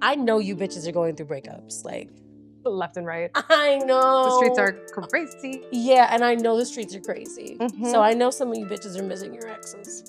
I know you bitches are going through breakups. Like, left and right. I know. The streets are crazy. Yeah, and I know the streets are crazy. Mhm. So I know some of you bitches are missing your exes.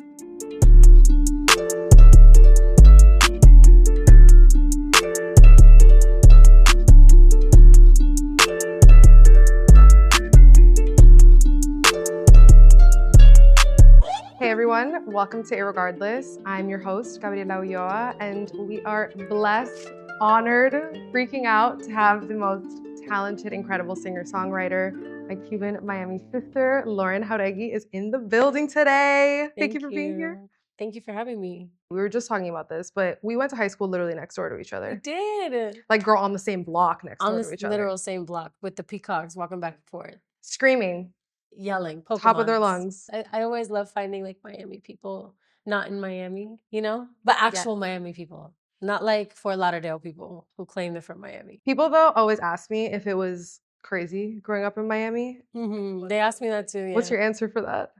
Hey everyone, welcome to Irregardless. I'm your host, Gabriela Ulloa, and we are blessed, honored, freaking out to have the most talented, incredible singer-songwriter, my Cuban Miami sister, Lauren Jauregui, is in the building today. Thank you for being here. Thank you for having me. We were just talking about this, but we went to high school literally next door to each other. We did. Like, girl, on the same block next door to each other. On the literal same block with the peacocks walking back and forth. Screaming. Yelling, Pokemons. Top of their lungs. I always love finding like Miami people, not in Miami, you know, but actual Miami people, not like Fort Lauderdale people who claim they're from Miami. People though always ask me if it was crazy growing up in Miami. Mm-hmm. They asked me that too. Yeah. What's your answer for that?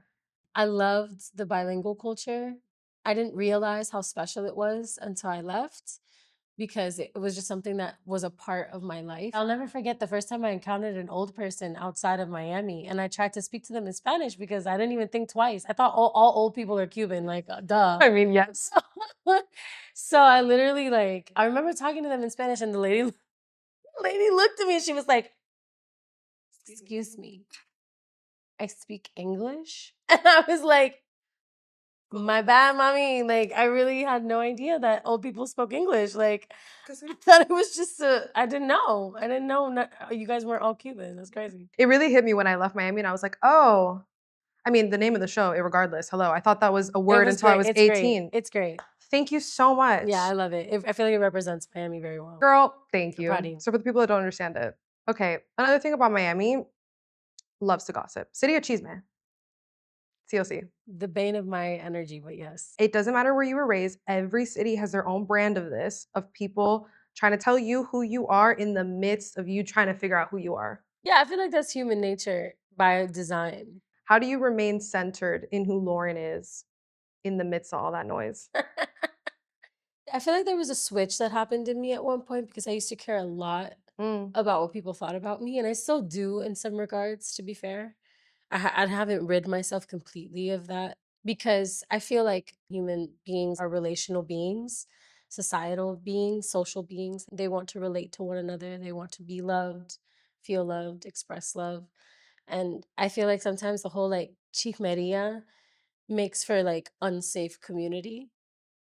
I loved the bilingual culture. I didn't realize how special it was until I left, because it was just something that was a part of my life. I'll never forget the first time I encountered an old person outside of Miami, and I tried to speak to them in Spanish because I didn't even think twice. I thought all old people are Cuban, like, duh. I mean, yes. So I literally, like, I remember talking to them in Spanish, and the lady looked at me and she was like, "Excuse me, I speak English?" And I was like, "My bad, mommy." Like, I really had no idea that old people spoke English. Like, I thought it was just I didn't know. You guys weren't all Cuban. That's crazy. It really hit me when I left Miami and I was like, oh, I mean, the name of the show, Irregardless. Hello. I thought that was a word until I was 18. It's great. Thank you so much. Yeah, I love it. I feel like it represents Miami very well. Girl, thank you. I'm proud of you. So for the people that don't understand it. Okay, another thing about Miami, loves to gossip. City of Chisme. COC. The bane of my energy, but yes. It doesn't matter where you were raised. Every city has their own brand of this, of people trying to tell you who you are in the midst of you trying to figure out who you are. Yeah, I feel like that's human nature by design. How do you remain centered in who Lauren is in the midst of all that noise? I feel like there was a switch that happened in me at one point, because I used to care a lot about what people thought about me, and I still do in some regards, to be fair. I haven't rid myself completely of that, because I feel like human beings are relational beings, societal beings, social beings. They want to relate to one another. They want to be loved, feel loved, express love. And I feel like sometimes the whole like chismeria makes for like unsafe community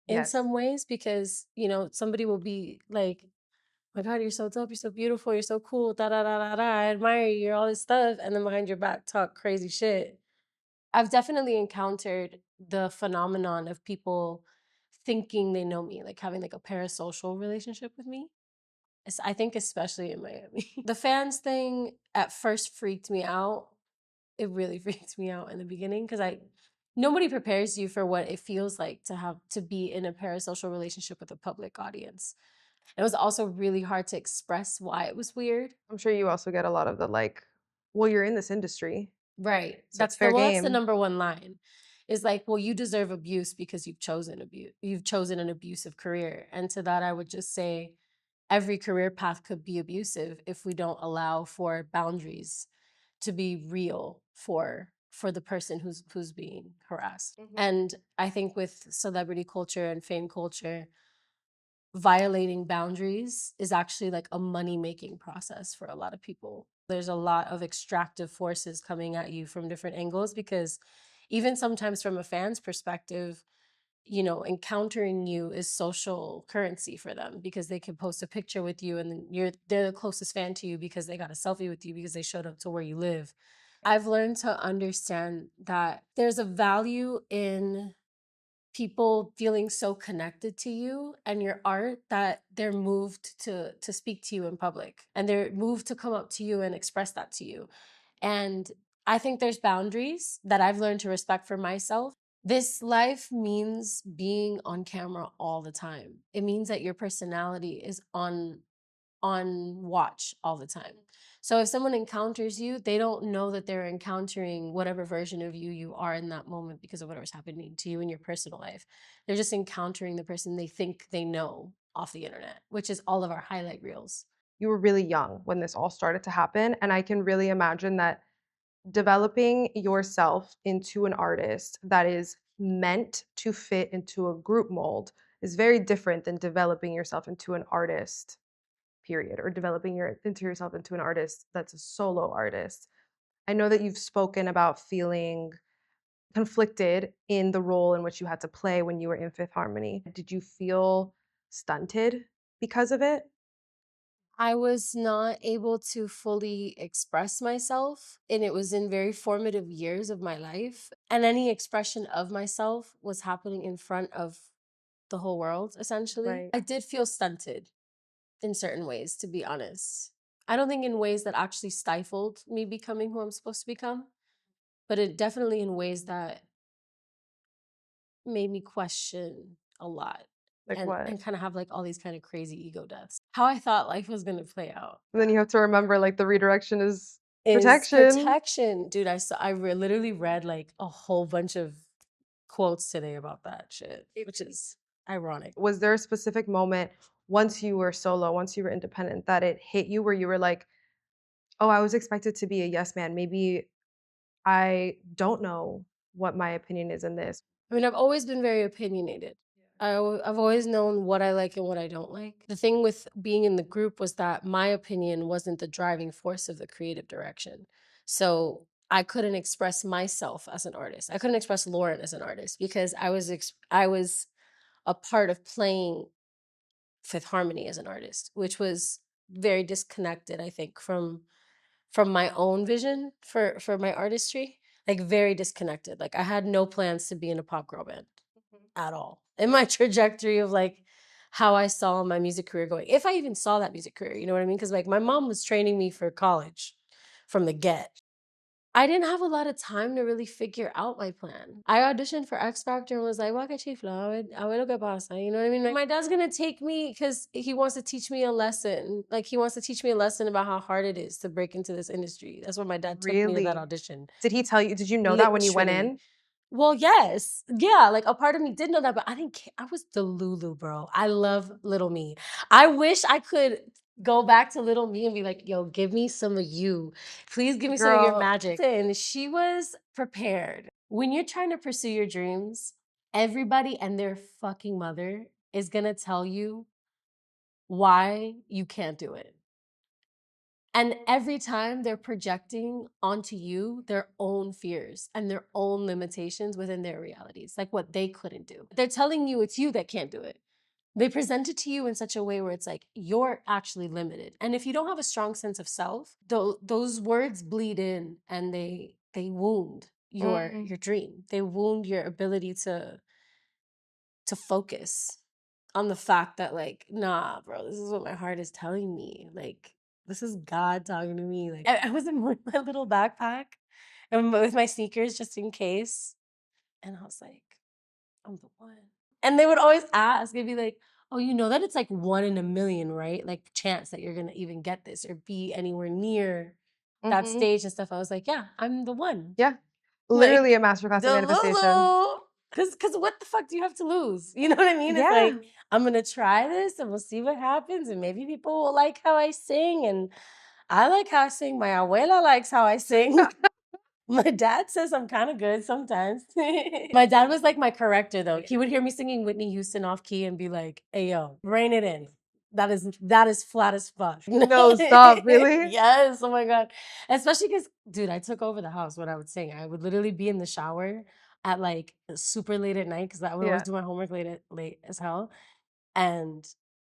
in some ways, because, you know, somebody will be like, "My God, you're so dope, you're so beautiful, you're so cool, da da da da da, I admire you, you're all this stuff," and then behind your back talk crazy shit. I've definitely encountered the phenomenon of people thinking they know me, like having like a parasocial relationship with me. I think especially in Miami. The fans thing at first freaked me out. It really freaked me out in the beginning, because nobody prepares you for what it feels like to be in a parasocial relationship with a public audience. It was also really hard to express why it was weird. I'm sure you also get a lot of the like, well, you're in this industry. Right. So That's fair that's the game. number one line. Is like, well, you deserve abuse because you've chosen abuse. You've chosen an abusive career. And to that, I would just say every career path could be abusive if we don't allow for boundaries to be real for the person who's being harassed. And I think with celebrity culture and fame culture, violating boundaries is actually like a money-making process for a lot of people. There's a lot of extractive forces coming at you from different angles, because even sometimes from a fan's perspective, you know, encountering you is social currency for them, because they can post a picture with you and then they're the closest fan to you because they got a selfie with you because they showed up to where you live. I've learned to understand that there's a value in people feeling so connected to you and your art that they're moved to speak to you in public, and they're moved to come up to you and express that to you. And I think there's boundaries that I've learned to respect for myself. This life means being on camera all the time. It means that your personality is on watch all the time. So if someone encounters you, they don't know that they're encountering whatever version of you are in that moment because of whatever's happening to you in your personal life. They're just encountering the person they think they know. off the internet, which is all of our highlight reels. You were really young when this all started to happen, and I can really imagine that developing yourself into an artist that is meant to fit into a group mold is very different than developing yourself into an artist, period, or developing yourself into an artist that's a solo artist. I know that you've spoken about feeling conflicted in the role in which you had to play when you were in Fifth Harmony. Did you feel stunted because of it? I was not able to fully express myself, and it was in very formative years of my life. And any expression of myself was happening in front of the whole world, essentially. Right. I did feel stunted in certain ways, to be honest. I don't think in ways that actually stifled me becoming who I'm supposed to become, but it definitely in ways that made me question a lot Like and what? kind of have like all these kind of crazy ego deaths. How I thought life was gonna play out And then you have to remember, like, the redirection is is protection. protection. Dude, literally read like a whole bunch of quotes today about that shit, which is ironic. Was there a specific moment once you were solo, once you were independent, that it hit you where you were like, oh, I was expected to be a yes man. Maybe I don't know what my opinion is in this. I mean, I've always been very opinionated. I've always known what I like and what I don't like. The thing with being in the group was that my opinion wasn't the driving force of the creative direction. So I couldn't express myself as an artist. I couldn't express Lauren as an artist because I was a part of playing Fifth Harmony as an artist, which was very disconnected, I think, from my own vision for my artistry. Like very disconnected. Like I had no plans to be in a pop girl band at all in my trajectory of like how I saw my music career going. If I even saw that music career, you know what I mean? Because like my mom was training me for college from the get. I didn't have a lot of time to really figure out my plan. I auditioned for X Factor and was like, "Waka chifla, lo que pasa." You know what I mean? Like, my dad's gonna take me because he wants to teach me a lesson. Like he wants to teach me a lesson about how hard it is to break into this industry. That's why my dad took me to that Really? audition. Did he tell you? Did you know that when you went Literally. in? Well, yes. Yeah, like a part of me did know that, but I didn't care. I was Delulu, bro. I love little me. I wish I could go back to little me and be like, yo, give me some of you. Please give me some of your Girl, magic. And she was prepared. When you're trying to pursue your dreams, everybody and their fucking mother is gonna tell you why you can't do it. And every time they're projecting onto you their own fears and their own limitations within their realities, like what they couldn't do. They're telling you it's you that can't do it. They present it to you in such a way where it's like you're actually limited. And if you don't have a strong sense of self, those words bleed in and they wound your dream. They wound your ability to focus on the fact that like, nah, bro, this is what my heart is telling me. Like, this is God talking to me. Like, I was in my little backpack and with my sneakers just in case. And I was like, I'm the one. And they would always ask, they'd be like, oh, you know that it's like 1 in a million, right? Like chance that you're gonna even get this or be anywhere near that stage and stuff. I was like, yeah, I'm the one. Yeah. Like, Literally a masterclass in the manifestation. Lulu. Cause what the fuck do you have to lose? You know what I mean? It's Yeah. like, I'm gonna try this and we'll see what happens. And maybe people will like how I sing. And I like how I sing. My abuela likes how I sing. My dad says I'm kind of good sometimes. My dad was like my corrector though. He would hear me singing Whitney Houston off key and be like, hey yo, rein it in. That is flat as fuck. No, stop. Really? Yes. Oh my God. Especially because, dude, I took over the house when I would sing. I would literally be in the shower at like super late at night because I would always Yeah. do my homework late as hell. And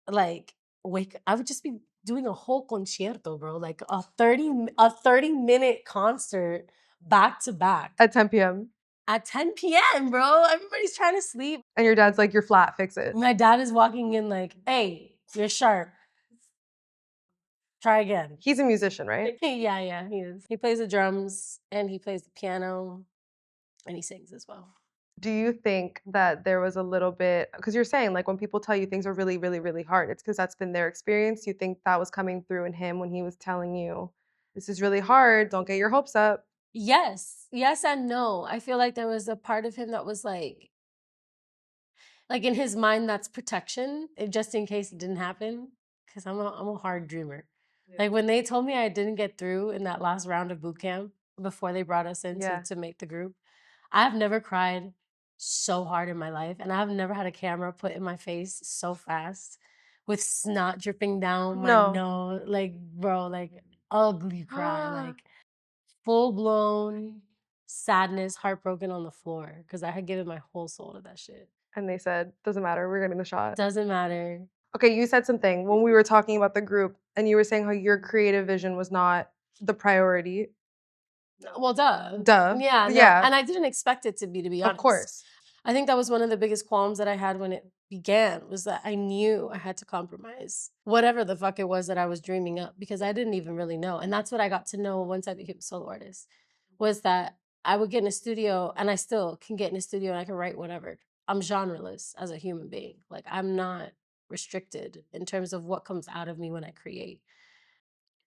like I would just be doing a whole concierto, bro. Like a 30-minute concert back to back At 10 p.m. at 10 p.m., bro. Everybody's trying to sleep. And your dad's like, you're flat, fix it. My dad is walking in like, hey, you're sharp. Try again. He's a musician, right? Yeah, he is. He plays the drums and he plays the piano and he sings as well. Do you think that there was a little bit, because you're saying like when people tell you things are really, really, really hard, it's because that's been their experience. You think that was coming through in him when he was telling you, this is really hard, don't get your hopes up? Yes and no. I feel like there was a part of him that was like, Like in his mind, that's protection, just in case it didn't happen. Because I'm a hard dreamer. Yeah. Like when they told me I didn't get through in that last round of boot camp before they brought us in Yeah. to make the group, I've never cried so hard in my life, and I've never had a camera put in my face so fast with snot dripping down my No. nose. Like, bro, like ugly cry, like full blown sadness, heartbroken on the floor because I had given my whole soul to that shit. And they said, doesn't matter, we're getting the shot. Doesn't matter. Okay, you said something when we were talking about the group, and you were saying how your creative vision was not the priority. Well, duh. Duh. Yeah, no. Yeah. And I didn't expect it to be Of honest. course. I think that was one of the biggest qualms that I had when it began, was that I knew I had to compromise whatever the fuck it was that I was dreaming up, because I didn't even really know. And that's what I got to know once I became a solo artist, was that I would get in a studio, and I still can get in a studio and I can write whatever. I'm genreless as a human being. Like, I'm not restricted in terms of what comes out of me when I create.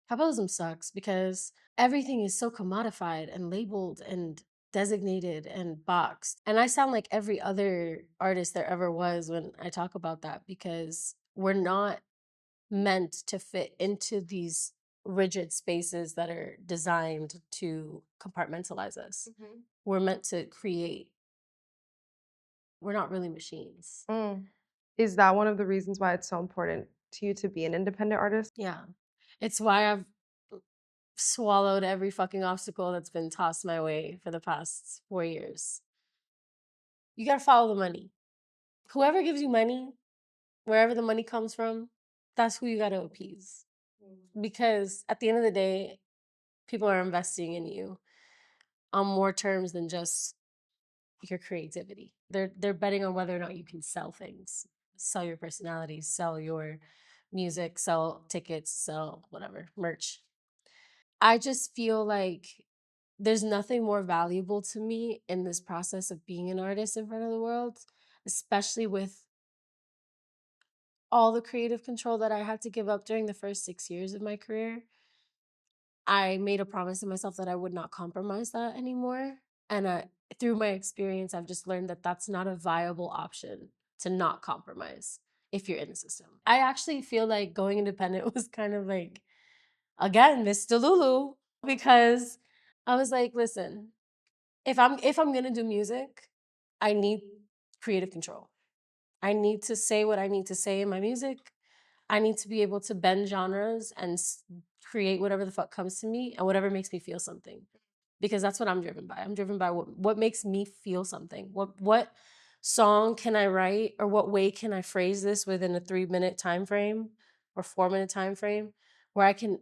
Capitalism sucks because everything is so commodified and labeled and designated and boxed. And I sound like every other artist there ever was when I talk about that, because we're not meant to fit into these rigid spaces that are designed to compartmentalize us. We're meant to create. We're not really machines. Is that one of the reasons why it's so important to you to be an independent artist? Yeah. It's why I've swallowed every fucking obstacle that's been tossed my way for the past 4 years. You gotta follow the money. Whoever gives you money, wherever the money comes from, that's who you gotta appease. Because at the end of the day, people are investing in you on more terms than just your creativity. They're betting on whether or not you can sell things, sell your personality, sell your music, sell tickets, sell whatever, merch. I just feel like there's nothing more valuable to me in this process of being an artist in front of the world, especially with all the creative control that I had to give up during the first 6 years of my career. I made a promise to myself that I would not compromise that anymore. And through my experience, I've just learned that that's not a viable option, to not compromise if you're in the system. I actually feel like going independent was kind of like, again, Mr. Lulu, because I was like, listen, if I'm gonna do music, I need creative control. I need to say what I need to say in my music. I need to be able to bend genres and create whatever the fuck comes to me and whatever makes me feel something, because that's what I'm driven by. I'm driven by what makes me feel something. What song can I write, or what way can I phrase this within a 3-minute time frame or 4-minute time frame, where I can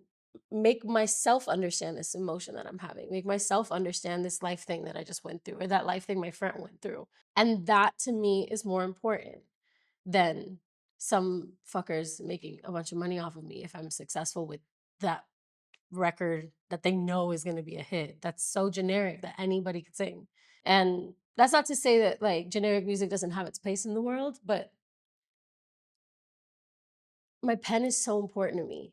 make myself understand this emotion that I'm having, make myself understand this life thing that I just went through, or that life thing my friend went through. And that to me is more important than some fuckers making a bunch of money off of me if I'm successful with that record that they know is going to be a hit. That's so generic that anybody could sing. And that's not to say that like generic music doesn't have its place in the world, but my pen is so important to me.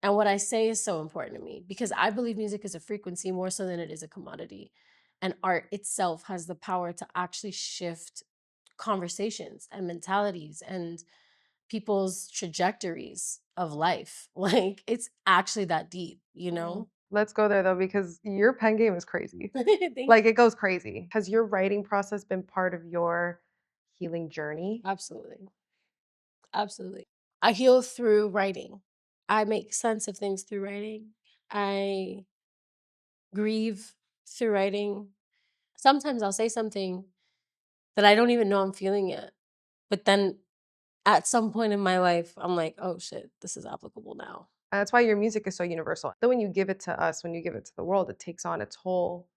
And what I say is so important to me, because I believe music is a frequency more so than it is a commodity. And art itself has the power to actually shift conversations and mentalities and people's trajectories of life. Like, it's actually that deep, you know? Let's go there though, because your pen game is crazy. Thank Like, it goes crazy. Has your writing process been part of your healing journey? Absolutely. Absolutely. I heal through writing. I make sense of things through writing. I grieve through writing. Sometimes I'll say something that I don't even know I'm feeling yet. But then at some point in my life, I'm like, oh shit, this is applicable now. And that's why your music is so universal. Then when you give it to us, when you give it to the world, it takes on a whole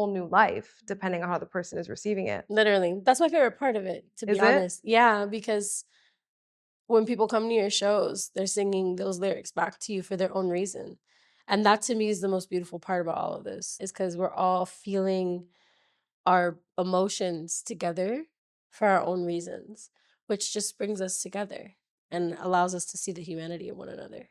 new life, depending on how the person is receiving it. Literally. That's my favorite part of it, to be Is it? honest. Yeah, because when people come to your shows, they're singing those lyrics back to you for their own reason. And that to me is the most beautiful part about all of this, is because we're all feeling our emotions together for our own reasons, which just brings us together and allows us to see the humanity in one another.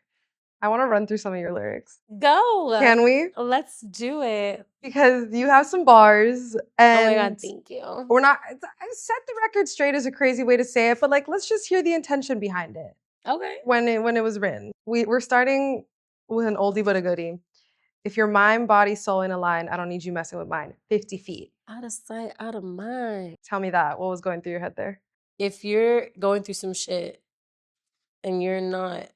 I want to run through some of your lyrics. Go. Can we? Let's do it. Because you have some bars, and oh my God, thank you. we're not. I set the record straight is a crazy way to say it, but like, let's just hear the intention behind it. Okay. When it was written, we're starting with an oldie but a goodie. If your mind, body, soul in a line, I don't need you messing with mine. 50 feet. Out of sight, out of mind. Tell me that. What was going through your head there? If you're going through some shit and you're not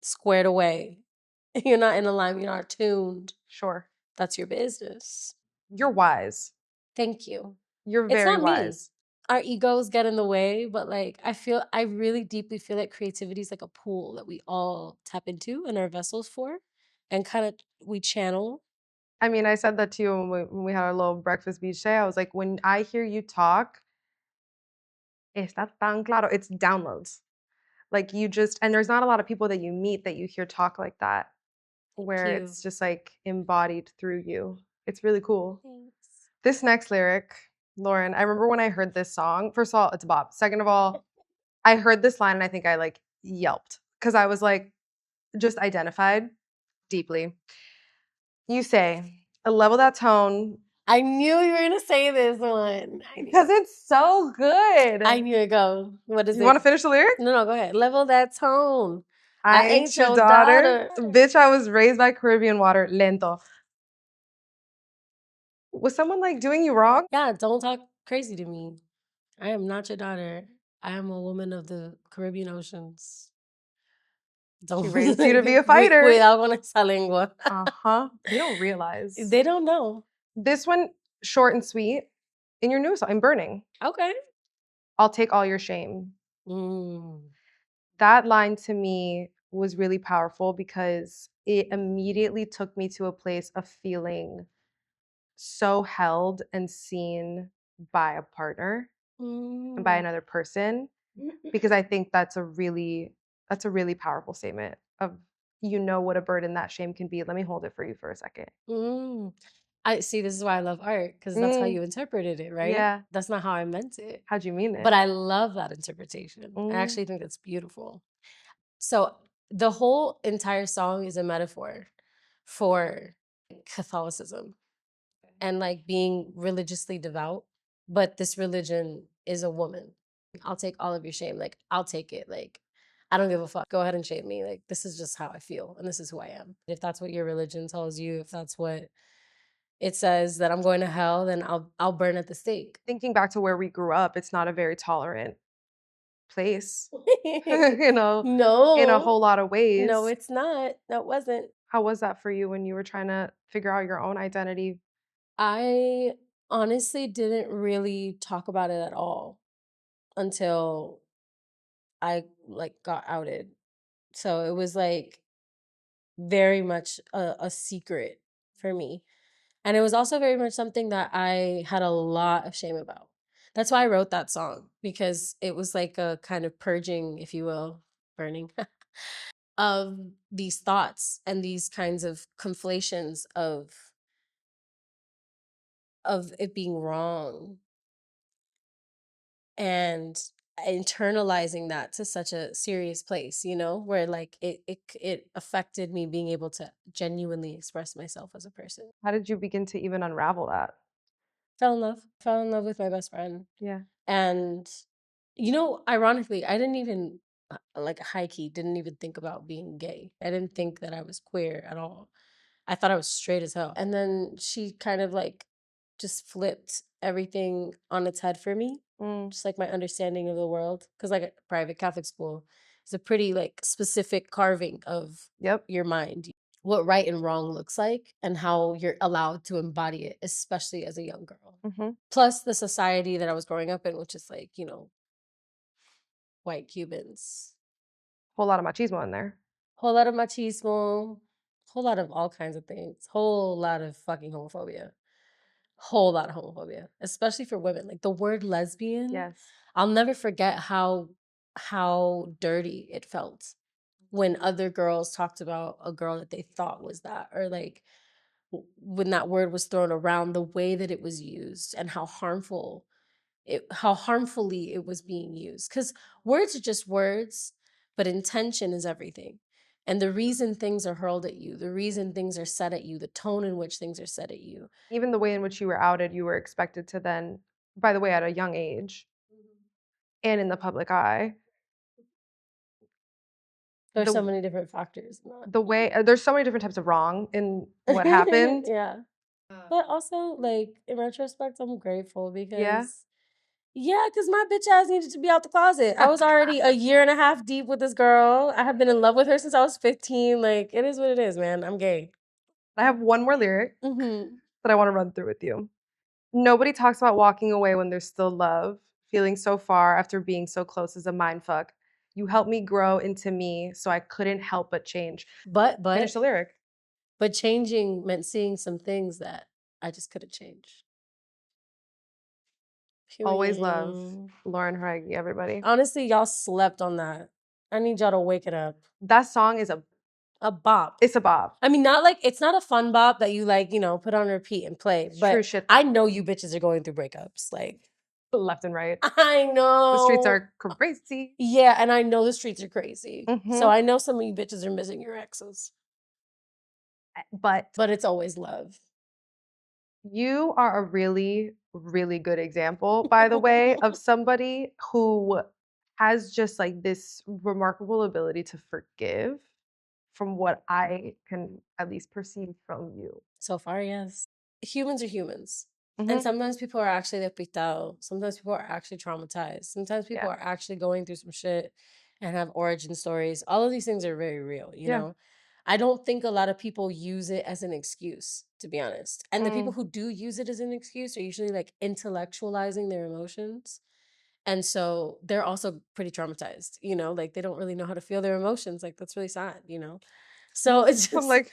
squared away, you're not in alignment, you're not tuned, Sure. that's your business. You're wise. Thank you. You're It's very not me. wise. Our egos get in the way, but like I really deeply feel like creativity is like a pool that we all tap into and are vessels for, and kind of we channel. I mean, I said that to you when we had our little breakfast beach day. I was like, when I hear you talk, está tan claro. It's downloads. Like you just, and there's not a lot of people that you meet that you hear talk like that, where you. it's just like embodied through you. It's really cool. Thanks. This next lyric, Lauren, I remember when I heard this song. First of all, it's a bop. Second of all, I heard this line and I think I like yelped because I was like, just identified deeply. You say, level that tone. I knew you were gonna say this one. Because it's so good. I knew it. Go. What is it? You want to finish the lyric? No, go ahead. Level that tone. I ain't your daughter. Bitch, I was raised by Caribbean water. Lento. Was someone like doing you wrong? Yeah, don't talk crazy to me. I am not your daughter. I am a woman of the Caribbean oceans. Don't She raised you to be a fighter. Cuidado con esa lengua. Uh-huh. You don't realize. They don't know. This one, short and sweet. In your new song, in Burning. Okay. I'll take all your shame. That line to me was really powerful because it immediately took me to a place of feeling so held and seen by a partner and by another person, because I think that's a really powerful statement of, you know, what a burden that shame can be. Let me hold it for you for a second. I see. This is why I love art, because that's how you interpreted it, right? Yeah. That's not how I meant it. How'd you mean it? But I love that interpretation. I actually think that's beautiful. So the whole entire song is a metaphor for Catholicism and like being religiously devout. But this religion is a woman. I'll take all of your shame. Like, I'll take it. Like, I don't give a fuck. Go ahead and shame me. Like, this is just how I feel and this is who I am. If that's what your religion tells you, if that's what it says that I'm going to hell, then I'll burn at the stake. Thinking back to where we grew up, it's not a very tolerant place. You know, No. in a whole lot of ways. No, it's not. That wasn't. How was that for you when you were trying to figure out your own identity? I honestly didn't really talk about it at all until I like got outed. So it was like very much a secret for me. And it was also very much something that I had a lot of shame about. That's why I wrote that song, because it was like a kind of purging, if you will, burning of these thoughts and these kinds of conflations of it being wrong, and internalizing that to such a serious place, you know, where like it affected me being able to genuinely express myself as a person. How did you begin to even unravel that? Fell in love with my best friend. Yeah. And you know, ironically, I didn't even like high key didn't even think about being gay. I didn't think that I was queer at all. I thought I was straight as hell. And then she kind of like just flipped everything on its head for me. Just like my understanding of the world. Because like a private Catholic school is a pretty like specific carving of your mind. What right and wrong looks like and how you're allowed to embody it, especially as a young girl. Plus the society that I was growing up in, which is like, you know, white Cubans. Whole lot of machismo in there. Whole lot of machismo. Whole lot of all kinds of things. Whole lot of fucking homophobia. Whole lot of homophobia, especially for women. Like the word lesbian. Yes. I'll never forget how dirty it felt when other girls talked about a girl that they thought was that, or like when that word was thrown around, the way that it was used and how harmfully it was being used. Because words are just words, but intention is everything. And the reason things are hurled at you, the reason things are said at you, the tone in which things are said at you. Even the way in which you were outed, you were expected to then, by the way, at a young age and in the public eye, There's so the many different factors. the way there's so many different types of wrong in what happened. Yeah. But also, like, in retrospect, I'm grateful Yeah. because, yeah, because my bitch ass needed to be out the closet. I was already a year and a half deep with this girl. I have been in love with her since I was 15. Like, it is what it is, man. I'm gay. I have one more lyric Mm-hmm. that I want to run through with you. Nobody talks about walking away when there's still love. Feeling so far after being so close is a mind fuck. You helped me grow into me, so I couldn't help but change. Finish the lyric. But changing meant seeing some things that I just couldn't change. Always love Period. Lauren Jauregui, everybody. Honestly, y'all slept on that. I need y'all to wake it up. That song is A bop. it's a bop. I mean, not like, it's not a fun bop that you like, you know, put on repeat and play. But True shit. I know you bitches are going through breakups. Like, Left and right. I know. The streets are crazy. Yeah, and I know the streets are crazy. Mhm. So I know some of you bitches are missing your exes. But it's always love. you are a really, really good example, by the way, of somebody who has just like this remarkable ability to forgive from what I can at least perceive from you. So far, yes. Humans are humans. Mhm. And sometimes people are actually despistado. Sometimes people are actually traumatized. Sometimes people Yeah. are actually going through some shit and have origin stories. All of these things are very real, you Yeah. know? I don't think a lot of people use it as an excuse, to be honest. And the people who do use it as an excuse are usually like intellectualizing their emotions. And so they're also pretty traumatized, you know? Like they don't really know how to feel their emotions. Like that's really sad, you know? So it's I'm just like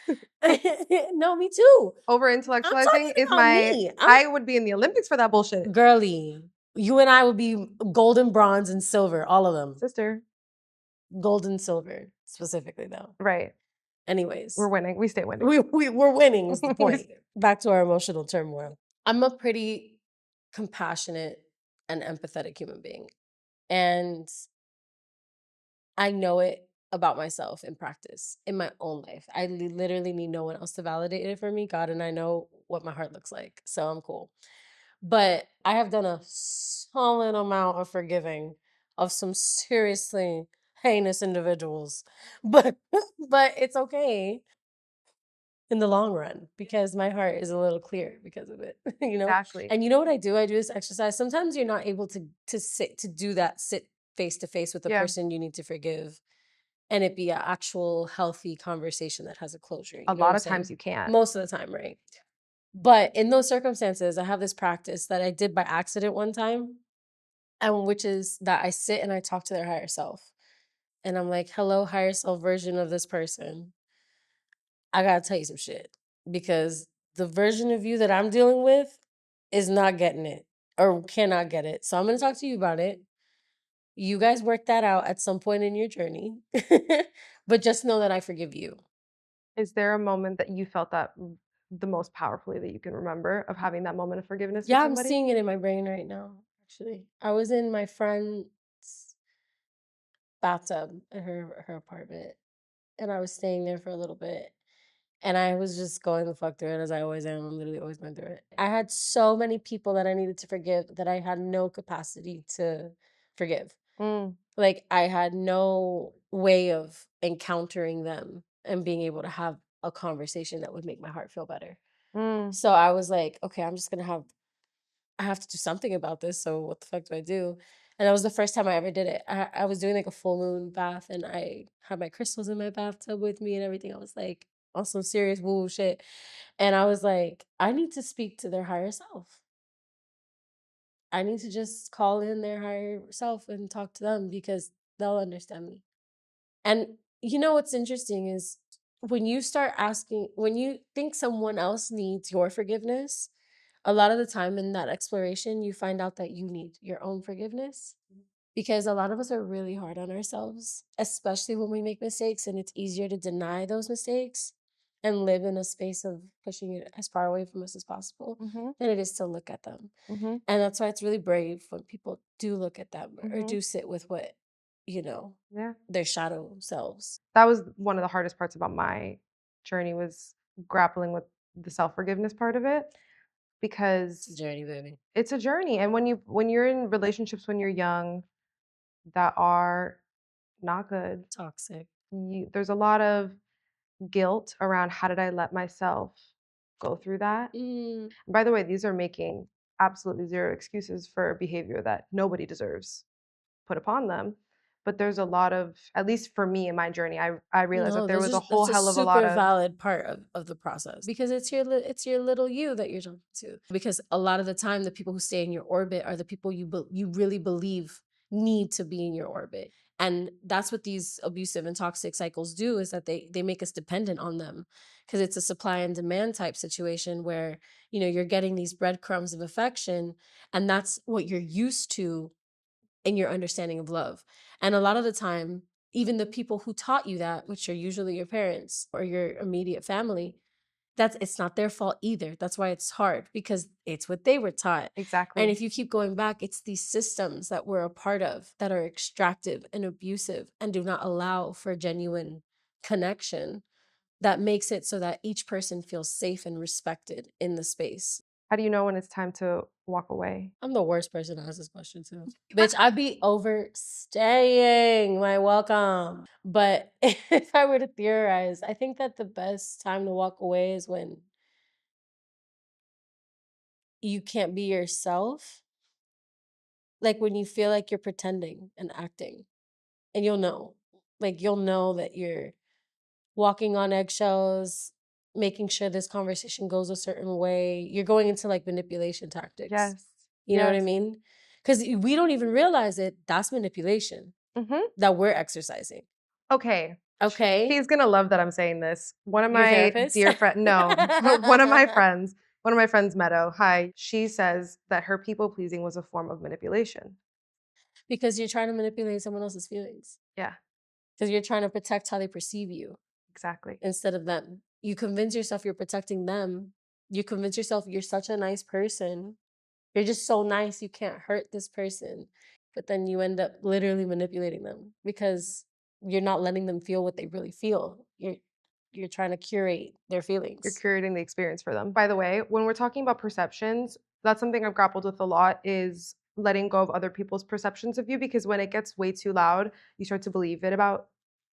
no, me too. over I'm intellectualizing talking is about my me. I would be in the Olympics for that bullshit. Girly, you and I would be golden, bronze, and silver, all of them. Sister. Gold and silver, specifically, though. Right. Anyways, We're winning. We stay winning. we're winning is the point. Back to our emotional turmoil. I'm a pretty compassionate and empathetic human being. And I know it about myself in practice, in my own life. I literally need no one else to validate it for me. God and I know what my heart looks like. So I'm cool. But I have done a solid amount of forgiving of some seriously heinous individuals. But it's okay in the long run because my heart is a little clear because of it, you know? Exactly. And you know what I do? I do this exercise. Sometimes you're not able to sit face to face with the Yeah. person you need to forgive and it be an actual healthy conversation that has a closure. A lot of times you can't. Most of the time, right? But in those circumstances, I have this practice that I did by accident one time, and which is that I sit and I talk to their higher self. And I'm like, hello, higher self version of this person. I gotta tell you some shit. Because the version of you that I'm dealing with is not getting it or cannot get it. So I'm gonna talk to you about it. You guys work that out at some point in your journey. But just know that I forgive you. Is there a moment that you felt that the most powerfully that you can remember of having that moment of forgiveness Yeah, with I'm somebody? seeing it in my brain right now, actually. I was in my friend's bathtub at her apartment, and I was staying there for a little bit. And I was just going the fuck through it as I always am. I'm literally always going through it. I had so many people that I needed to forgive that I had no capacity to forgive. Like I had no way of encountering them and being able to have a conversation that would make my heart feel better. So I was like, okay, I have to do something about this. So what the fuck do I do? And that was the first time I ever did it. I was doing like a full moon bath and I had my crystals in my bathtub with me and everything. I was like on some serious woo shit. And I was like, I need to speak to their higher self. I need to just call in their higher self and talk to them because they'll understand me. And you know what's interesting is when you start asking, when you think someone else needs your forgiveness, a lot of the time in that exploration, you find out that you need your own forgiveness because a lot of us are really hard on ourselves, especially when we make mistakes. And it's easier to deny those mistakes and live in a space of pushing it as far away from us as possible than it is to look at them. And that's why it's really brave when people do look at them or do sit with what Yeah. their shadow selves. That was one of the hardest parts about my journey, was grappling with the self-forgiveness part of it, It's a because journey, baby. it's a journey. And when you're in relationships when you're young that are not good, Toxic. there's a lot of guilt around, how did I let myself go through that? Mm. And by the way, these are making absolutely zero excuses for behavior that nobody deserves put upon them. But there's a lot of, at least for me in my journey, I realized that No, there was a whole that's a hell of a lot super of, valid part of the process, because it's your little you that you're talking to. Because a lot of the time, the people who stay in your orbit are the people you really believe need to be in your orbit, and that's what these abusive and toxic cycles do, is that they make us dependent on them, because it's a supply and demand type situation where you're getting these breadcrumbs of affection, and that's what you're used to in your understanding of love. And a lot of the time, even the people who taught you that, which are usually your parents or your immediate family, it's not their fault either. That's why it's hard, because it's what they were taught. And exactly. if you keep going back, it's these systems that we're a part of that are extractive and abusive and do not allow for genuine connection, that makes it so that each person feels safe and respected in the space. How do you know when it's time to walk away? I'm the worst person to ask this question to. Bitch, I'd be overstaying my welcome. But if I were to theorize, I think that the best time to walk away is when you can't be yourself. Like when you feel like you're pretending and acting. And you'll know. Like you'll know that you're walking on eggshells, making sure this conversation goes a certain way. You're going into like manipulation tactics. Yes. You know what I Yes. mean? Because we don't even realize it. That's manipulation Mm-hmm. that we're exercising. Okay. Okay. He's gonna love that I'm saying this. One of Your my therapist? dear friend, no, one of my friends, Meadow. Hi. She says that her people pleasing was a form of manipulation. Because you're trying to manipulate someone else's feelings. Yeah, Because you're trying to protect how they perceive you exactly. instead of them. You convince yourself you're protecting them. You convince yourself you're such a nice person. You're just so nice, you can't hurt this person. But then you end up literally manipulating them because you're not letting them feel what they really feel. You're trying to curate their You're feelings. curating the experience for them. By the way, when we're talking about perceptions, that's something I've grappled with a lot, is letting go of other people's perceptions of you, because when it gets way too loud, you start to believe it about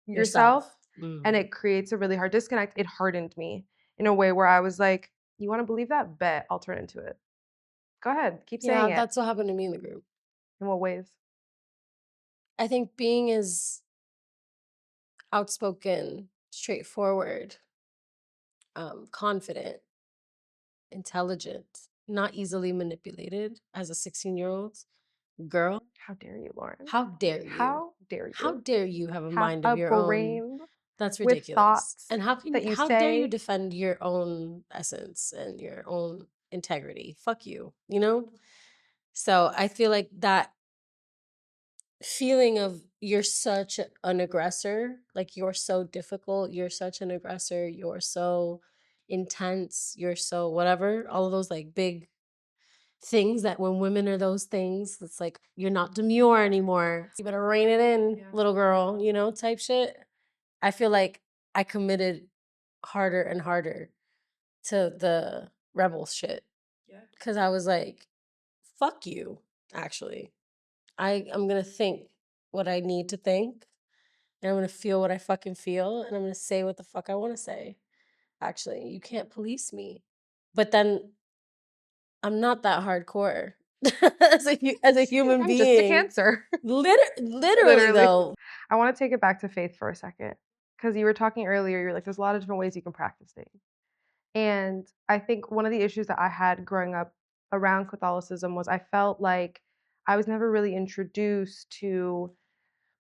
yourself, and it creates a really hard disconnect. It hardened me in a way where I was like, you want to believe that? Bet I'll turn into it. Go ahead, keep Yeah, saying it. that's what happened to me in the group. In what ways? I think being as outspoken, straightforward, confident, intelligent, not easily manipulated as a 16-year-old girl. How dare you, Lauren? How dare you? How dare How you dare you have a have mind of a your own? brain That's with ridiculous. thoughts And that you how dare you say? defend your own essence and your own integrity? Fuck you, you know? So I feel like that feeling of you're such an aggressor, like you're so difficult, you're such an aggressor, you're so intense, you're so whatever, all of those like big things that when women are those things, it's like you're not demure anymore. You better rein it in, Yeah. little girl, type shit. I feel like I committed harder and harder to the rebel shit. Yeah. Cause I was like, fuck you, actually. I'm gonna think what I need to think, and I'm gonna feel what I fucking feel, and I'm gonna say what the fuck I wanna say. Actually, you can't police me. But then I'm not that hardcore as a human I'm just a being. Cancer. Literally Literally. though. I want to take it back to faith for a second, because you were talking earlier, you're like, there's a lot of different ways you can practice things. And I think one of the issues that I had growing up around Catholicism was I felt like I was never really introduced to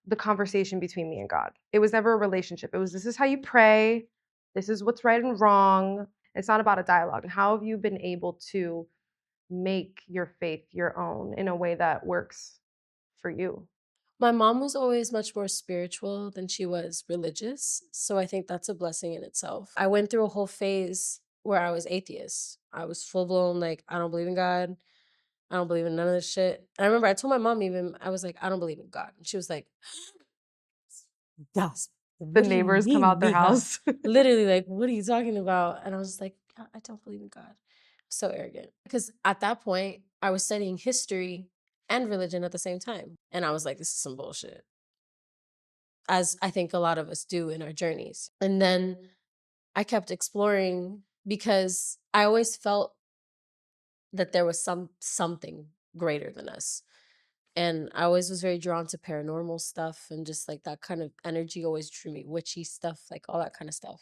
the conversation between me and God. It was never a relationship. It was, this is how you pray, this is what's right and wrong. It's not about a dialogue. And how have you been able to make your faith your own in a way that works for you? My mom was always much more spiritual than she was religious. So I think that's a blessing in itself. I went through a whole phase where I was atheist. I was full blown, like, I don't believe in God. I don't believe in none of this shit. And I remember I told my mom, even, I was like, I don't believe in God. And she was like, gasp. The What do you neighbors come mean, out their mija? house. Literally, like, what are you talking about? And I was just like, "God, I don't believe in God." So arrogant. Because at that point, I was studying history and religion at the same time. And I was like, this is some bullshit. As I think a lot of us do in our journeys. And then I kept exploring because I always felt that there was something greater than us. And I always was very drawn to paranormal stuff and just like that kind of energy always drew me, witchy stuff, like all that kind of stuff.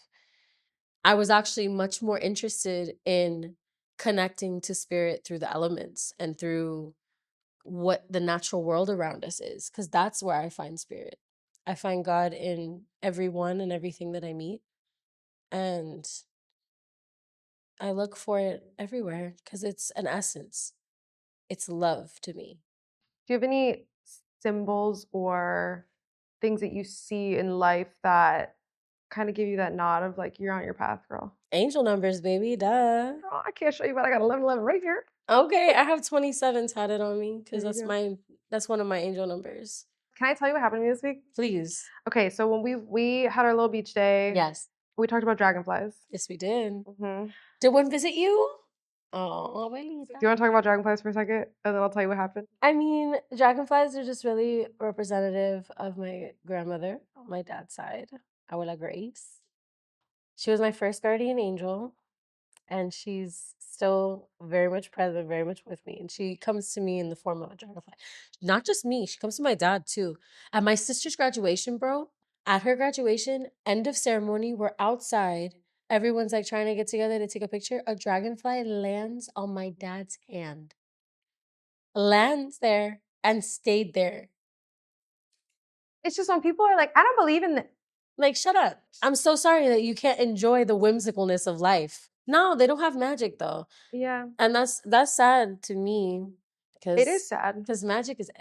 I was actually much more interested in connecting to spirit through the elements and through what the natural world around us is, because that's where I find spirit. I find God in everyone and everything that I meet. And I look for it everywhere because it's an essence. It's love to me. Do you have any symbols or things that you see in life that kind of give you that nod of like you're on your path, girl? Angel numbers, baby, duh. Girl, I can't show you, but I got 1111 right here. Okay, I have 27 tatted on me because There you that's one of my angel numbers. Can I tell you what happened to me this week? Please. Okay, so when we had our little beach day, Yes. we talked about dragonflies. Yes, we did. Mm-hmm. Did one visit you? Oh, Do you want to talk about dragonflies for a second, and then I'll tell you what happened? I mean, dragonflies are just really representative of my grandmother on my dad's side, Abuela Grace. She was my first guardian angel, and she's still very much present, very much with me. And she comes to me in the form of a dragonfly. Not just me, she comes to my dad too. At my sister's graduation, bro, at her graduation, end of ceremony, we're outside. Everyone's like trying to get together to take a picture. A dragonfly lands on my dad's hand. Lands there and stayed there. It's just when people are like, I don't believe in Like, shut up. I'm so sorry that you can't enjoy the whimsicalness of life. No, they don't have magic though. Yeah. And that's sad to me. It is sad. Because magic is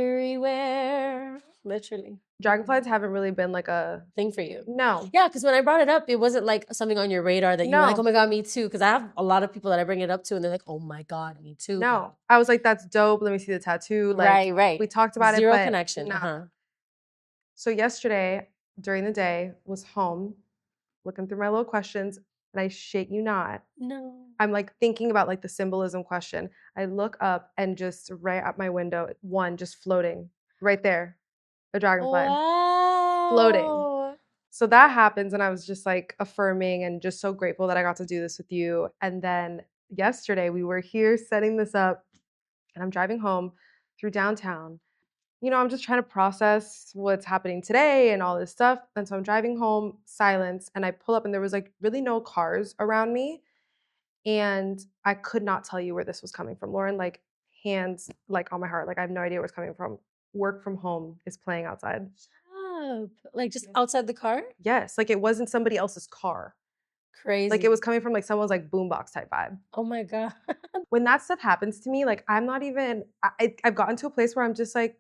everywhere. Literally. Dragonflies haven't really been like a Thing for you. no. Yeah, because when I brought it up, it wasn't like something on your radar that you were like, No. oh my God, me too. Because I have a lot of people that I bring it up to and they're like, oh my God, me too. No. I was like, that's dope. Let me see the tattoo. Like, right. we talked about Zero it, but connection. no. So yesterday, during the day, was home, looking through my little questions, and I shit you not. No. I'm like thinking about like the symbolism question. I look up and just right at my window, one just floating right there, a dragonfly floating. So that happens, and I was just like affirming and just so grateful that I got to do this with you. And then yesterday we were here setting this up, and I'm driving home through downtown. You know, I'm just trying to process what's happening today and all this stuff. And so I'm driving home, silence, and I pull up, and there was like really no cars around me. And I could not tell you where this was coming from, Lauren. Like, hands like on my heart. Like, I have no idea where it's coming from. Work from home is playing outside. Shut up. Like just outside the car? Yes, like it wasn't somebody else's car. Crazy. Like it was coming from like someone's like boombox type vibe. Oh my God. When that stuff happens to me, like I'm not even. I've gotten to a place where I'm just like,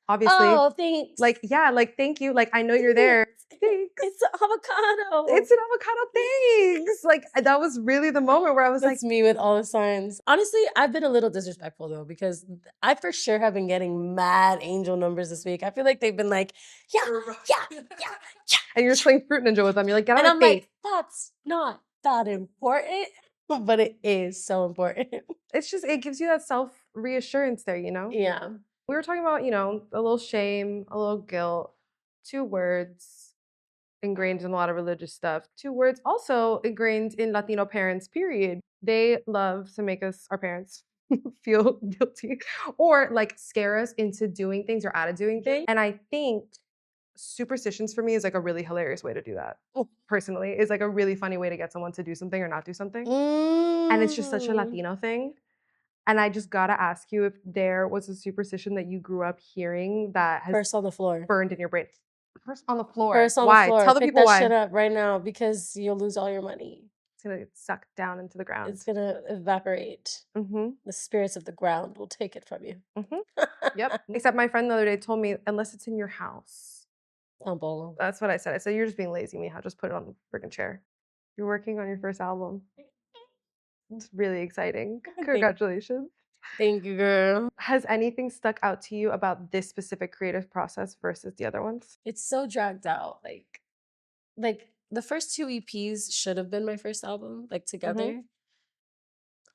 obviously, Oh, thanks. like yeah, like thank you, like I know you're there. Thanks. It's an avocado. It's an avocado. Thanks. Like that was really the moment where I was That's like, me with all the signs. Honestly, I've been a little disrespectful though, because I for sure have been getting mad angel numbers this week. I feel like they've been like, yeah. and you're playing Fruit Ninja with them. You're like, get on And my I'm face. like, that's not that important, but it is so important. It's just it gives you that self reassurance there, you know. Yeah. We were talking about, you know, a little shame, a little guilt, two words ingrained in a lot of religious stuff. Two words also ingrained in Latino parents, period. They love to make us, our parents, feel guilty or like scare us into doing things or out of doing things. And I think superstitions for me is like a really hilarious way to do that. Personally, is like a really funny way to get someone to do something or not do something. And it's just such a Latino thing. And I just gotta ask you if there was a superstition that you grew up hearing that has Purse on the floor. burned in your brain. Purse on the floor. Purse on Why? the floor. Tell the Pick people that why. shit up right now because you'll lose all your money. It's gonna get sucked down into the ground. It's gonna evaporate. Mm-hmm. The spirits of the ground will take it from you. Mm-hmm. Yep. Except my friend the other day told me, unless it's in your house. Bolo. That's what I said. I said, you're just being lazy, Mija. Just put it on the freaking chair. You're working on your first album. It's really exciting. Congratulations. Thank you, girl. Has anything stuck out to you about this specific creative process versus the other ones? It's so dragged out. Like the first two EPs should have been my first album, like together.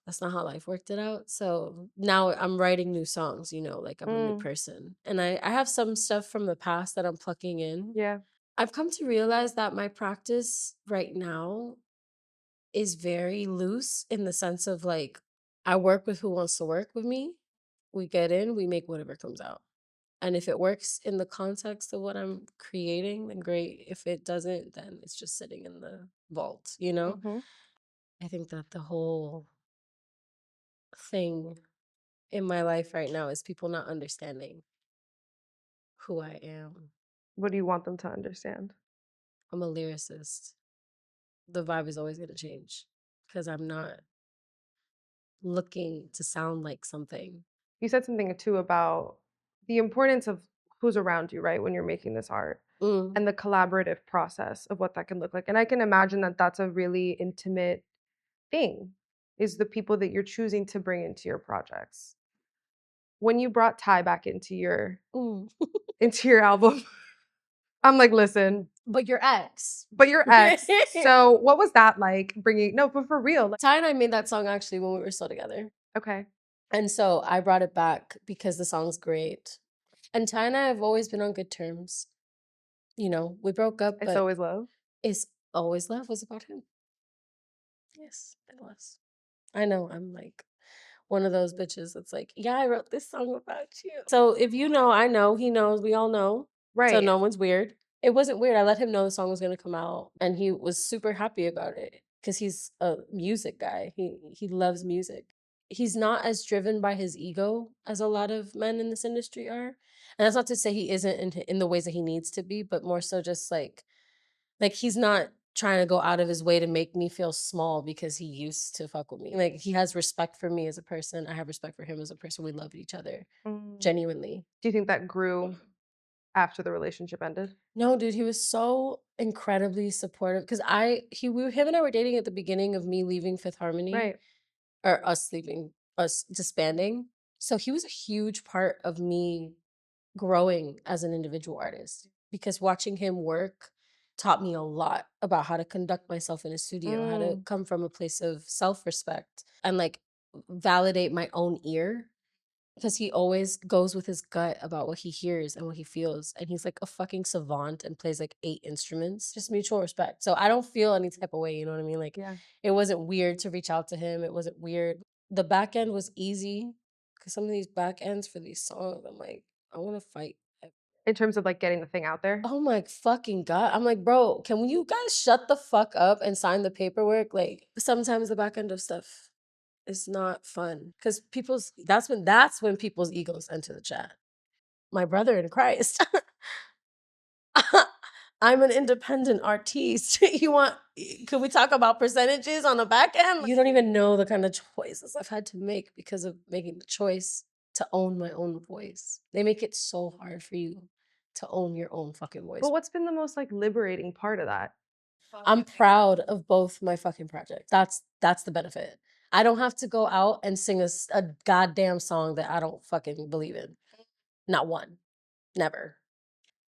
That's not how life worked it out. So now I'm writing new songs, like I'm a new person. And I have some stuff from the past that I'm plucking in. Yeah. I've come to realize that my practice right now is very loose in the sense of like, I work with who wants to work with me. We get in, we make whatever comes out. And if it works in the context of what I'm creating, then great. If it doesn't, then it's just sitting in the vault. I think that the whole thing in my life right now is people not understanding who I am. What do you want them to understand? I'm a lyricist. The vibe is always going to change because I'm not looking to sound like something. You said something too about the importance of who's around you, right, when you're making this art Mm. and the collaborative process of what that can look like. And I can imagine that that's a really intimate thing, is the people that you're choosing to bring into your projects. When you brought Ty back into your Mm. into your album, I'm like, listen, But your ex. but your ex. So what was that like bringing? No, but for real. Ty and I made that song actually when we were still together. Okay. And so I brought it back because the song's great. And Ty and I have always been on good terms. We broke up, It's but always love. It's Always Love was about him. Yes, it was. I know I'm like one of those bitches that's like, yeah, I wrote this song about you. So if you know, I know, he knows, we all know. So Right. no one's weird. It wasn't weird. I let him know the song was gonna come out and he was super happy about it because he's a music guy. He loves music. He's not as driven by his ego as a lot of men in this industry are. And that's not to say he isn't in the ways that he needs to be, but more so just like he's not trying to go out of his way to make me feel small because he used to fuck with me. Like he has respect for me as a person. I have respect for him as a person. We love each other genuinely. Do you think that grew after the relationship ended? No, dude, he was so incredibly supportive because him and I were dating at the beginning of me leaving Fifth Harmony, Right. or us disbanding. So he was a huge part of me growing as an individual artist because watching him work taught me a lot about how to conduct myself in a studio, how to come from a place of self-respect and like validate my own ear because he always goes with his gut about what he hears and what he feels. And he's like a fucking savant and plays like 8 instruments, just mutual respect. So I don't feel any type of way, you know what I mean? Like, Yeah. it wasn't weird to reach out to him. It wasn't weird. The back end was easy because some of these back ends for these songs, I'm like, I want to fight. In terms of like getting the thing out there? Oh my fucking God. I'm like, bro, can you guys shut the fuck up and sign the paperwork? Like, sometimes the back end of stuff is not fun because that's when people's egos enter the chat. My brother in Christ. I'm an independent artiste. Could we talk about percentages on the back end? You don't even know the kind of choices I've had to make because of making the choice to own my own voice. They make it so hard for you to own your own fucking voice. But what's been the most like liberating part of that? I'm proud of both my fucking projects. That's the benefit. I don't have to go out and sing a goddamn song that I don't fucking believe in. Not one. Never.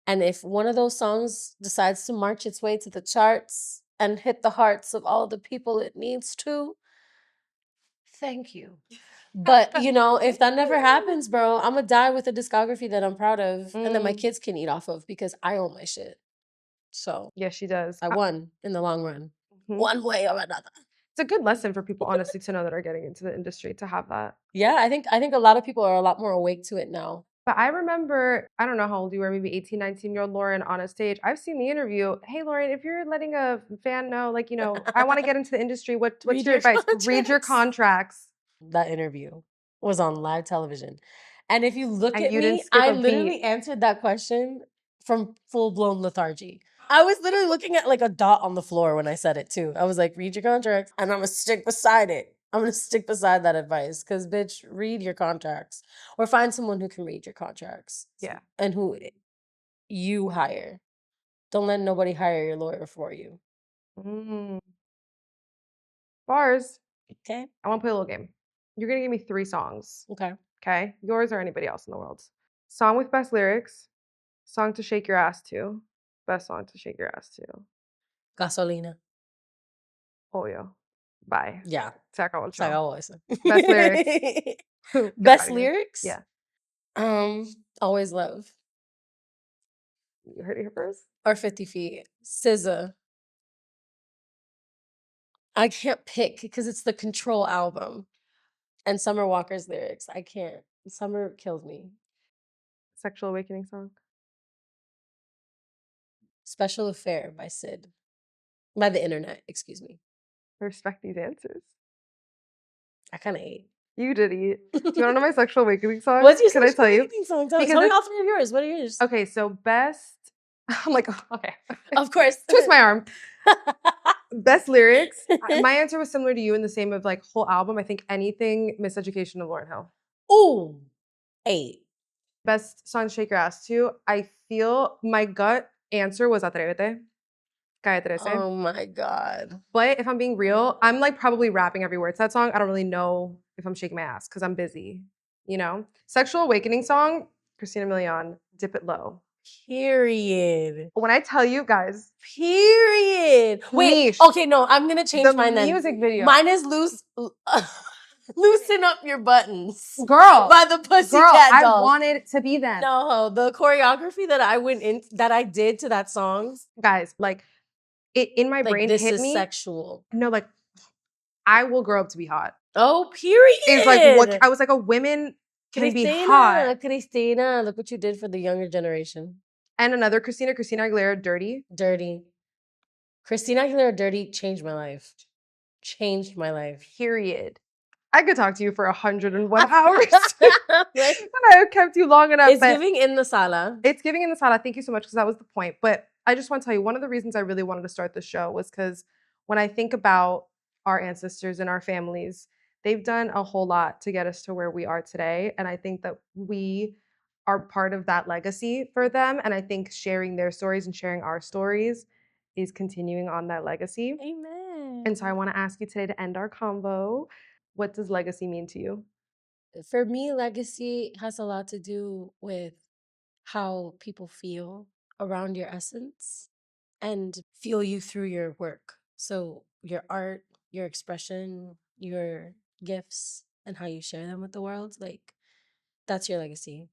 And if one of those songs decides to march its way to the charts and hit the hearts of all the people it needs to, thank you. But, if that never happens, bro, I'm gonna die with a discography that I'm proud of and that my kids can eat off of because I own my shit. So, Yes, she does. I won in the long run, Mhm. one way or another. It's a good lesson for people, honestly, to know that are getting into the industry to have that. Yeah, I think a lot of people are a lot more awake to it now. But I remember, I don't know how old you were, maybe 18, 19-year-old Lauren on a stage. I've seen the interview. Hey, Lauren, if you're letting a fan know, like, I want to get into the industry, what's Read your your advice? Read your contracts. contracts. That interview was on live television. And if you look And at you didn't me, skip I a literally beat. answered that question from full-blown lethargy. I was literally looking at like a dot on the floor when I said it too. I was like, read your contracts, and I'm gonna stick beside it. I'm gonna stick beside that advice because, bitch, read your contracts or find someone who can read your contracts. Yeah. And who you hire. Don't let nobody hire your lawyer for you. Mm. Bars. Okay? I want to play a little game. You're going to give me 3 songs. Okay. Okay? Yours or anybody else in the world. Song with best lyrics. Song to shake your ass to. Best song to shake your ass to. Gasolina. Obvio. Bye. Yeah. Se acabó el Se show. acabó eso. Best lyrics. Get Best outta here. lyrics? Yeah. Always Love. You heard it here first? Or 50 Feet. SZA. I can't pick because it's the Control album. And Summer Walker's lyrics. I can't. Summer kills me. Sexual Awakening song. Special Affair by Sid. By the internet, excuse me. I respect these answers. I kind of ate. You did eat. Do you want to know my Sexual Awakening song? What's your Can I tell you? song? Because Tell me all 3 of yours. What are yours? Okay, so best. I'm like, okay. Of course. Twist my arm. Best lyrics. My answer was similar to you in the same of like whole album. I think anything Miseducation of Lauryn Hill. Ooh, 8. Best song to shake your ass to. I feel my gut answer was Atrévete. Calle 13. Oh my God. But if I'm being real, I'm like probably rapping every word to that song. I don't really know if I'm shaking my ass because I'm busy, you know? Sexual Awakening song, Christina Milian, Dip It Low. Period. When I tell you guys. Period. Wait, Niche. okay, no, I'm going to change mine then. The music video. Mine is Loosen Up Your Buttons. Girl. By the Pussycat Dolls. I wanted to be them. No, the choreography that I did to that song. Guys, like, it in my brain this hit is me. Sexual. No, like, I will grow up to be hot. Oh, period. It's like, what I was like, a women can be hot. Christina, look what you did for the younger generation. And another Christina Aguilera, Dirty. Dirty. Christina Aguilera, Dirty changed my life. Changed my life. Period. I could talk to you for 101 hours. And I kept you long enough. It's giving in the sala. It's giving in the sala. Thank you so much, because that was the point. But I just want to tell you, one of the reasons I really wanted to start the show was because when I think about our ancestors and our families, they've done a whole lot to get us to where we are today. And I think that we are part of that legacy for them. And I think sharing their stories and sharing our stories is continuing on that legacy. Amen. And so I want to ask you today to end our convo. What does legacy mean to you? For me, legacy has a lot to do with how people feel around your essence and feel you through your work. So your art, your expression, your gifts, and how you share them with the world, like, that's your legacy.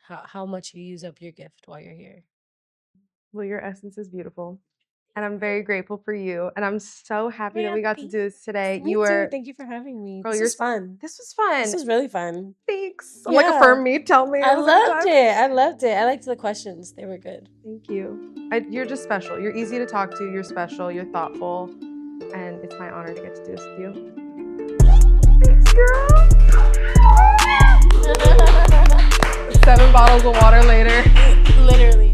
How much you use up your gift while you're here. Well, your essence is beautiful. And I'm very grateful for you. And I'm so happy that we got to do this today. Me too. Thank you for having me. Girl, this was fun. This was fun. This was really fun. Thanks. I'm like, affirm me, tell me. I loved it. I liked the questions. They were good. Thank you. You're just special. You're easy to talk to. You're special. You're thoughtful. And it's my honor to get to do this with you. Thanks, girl. 7 bottles of water later. Literally.